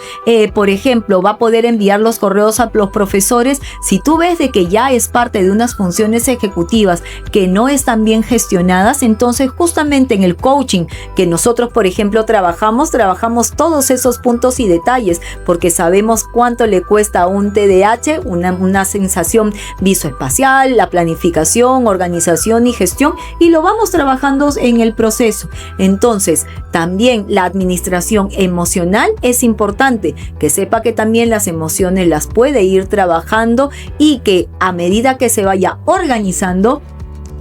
Por ejemplo, va a poder enviar los correos a los profesores. Si tú ves de que ya es parte de unas funciones ejecutivas que no están bien gestionadas, entonces justamente en el coaching que nosotros, por ejemplo, trabajamos todos esos puntos y detalles, porque sabemos cuánto le cuesta a un TDAH una sensación visoespacial, la planificación, organización y gestión, y lo vamos trabajando en el proceso. Entonces, también la administración emocional es importante, que sepa que también las emociones las puede ir trabajando, y que a medida que se vaya organizando,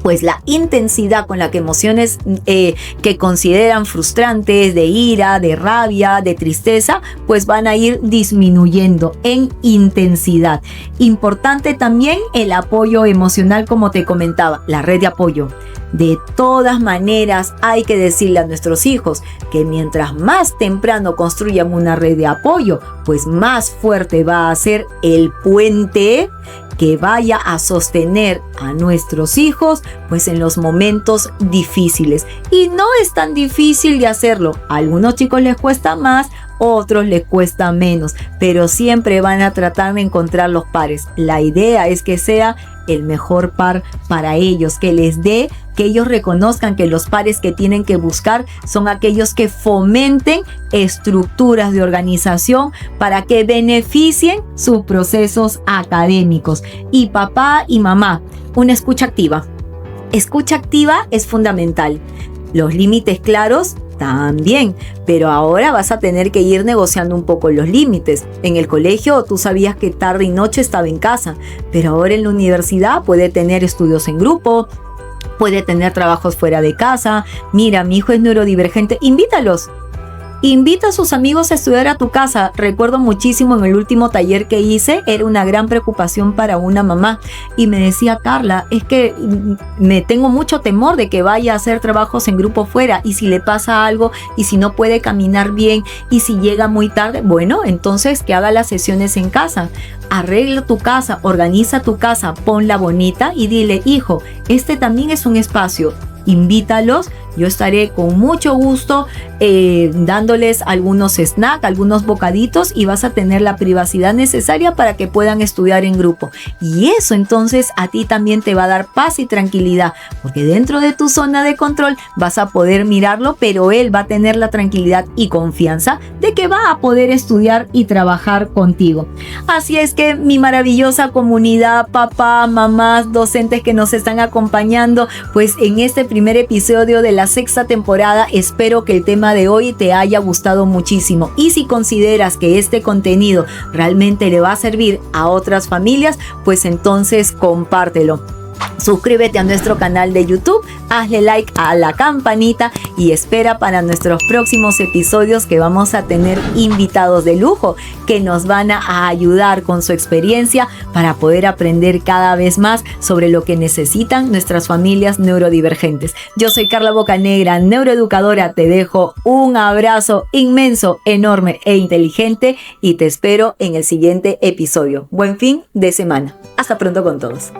pues la intensidad con la que emociones que consideran frustrantes, de ira, de rabia, de tristeza, pues van a ir disminuyendo en intensidad. Importante también el apoyo emocional, como te comentaba, la red de apoyo. De todas maneras, hay que decirle a nuestros hijos que mientras más temprano construyan una red de apoyo, pues más fuerte va a ser el puente que vaya a sostener a nuestros hijos pues en los momentos difíciles. Y no es tan difícil de hacerlo. A algunos chicos les cuesta más, otros les cuesta menos, pero siempre van a tratar de encontrar los pares. La idea es que sea el mejor par para ellos, que les dé, que ellos reconozcan que los pares que tienen que buscar son aquellos que fomenten estructuras de organización para que beneficien sus procesos académicos. Y papá y mamá, una escucha activa. Escucha activa es fundamental. Los límites claros también, pero ahora vas a tener que ir negociando un poco los límites. En el colegio tú sabías que tarde y noche estaba en casa, pero ahora en la universidad puede tener estudios en grupo, puede tener trabajos fuera de casa. Mira, mi hijo es neurodivergente, invítalos. Invita a sus amigos a estudiar a tu casa. Recuerdo muchísimo en el último taller que hice, era una gran preocupación para una mamá. Y me decía, Carla, es que me tengo mucho temor de que vaya a hacer trabajos en grupo fuera. Y si le pasa algo, y si no puede caminar bien, y si llega muy tarde, bueno, entonces que haga las sesiones en casa. Arregla tu casa, organiza tu casa, ponla bonita y dile, hijo, este también es un espacio. Invítalos, yo estaré con mucho gusto dándoles algunos snacks, algunos bocaditos y vas a tener la privacidad necesaria para que puedan estudiar en grupo. Y eso entonces a ti también te va a dar paz y tranquilidad, porque dentro de tu zona de control vas a poder mirarlo, pero él va a tener la tranquilidad y confianza de que va a poder estudiar y trabajar contigo. Así es que mi maravillosa comunidad, papá, mamás, docentes que nos están acompañando, pues en este primer episodio de la 6ª temporada, espero que el tema de hoy te haya gustado muchísimo. Y si consideras que este contenido realmente le va a servir a otras familias, pues entonces compártelo. Suscríbete a nuestro canal de YouTube, hazle like a la campanita y espera para nuestros próximos episodios que vamos a tener invitados de lujo que nos van a ayudar con su experiencia para poder aprender cada vez más sobre lo que necesitan nuestras familias neurodivergentes. Yo soy Carla Bocanegra, neuroeducadora. Te dejo un abrazo inmenso, enorme e inteligente y te espero en el siguiente episodio. Buen fin de semana. Hasta pronto con todos.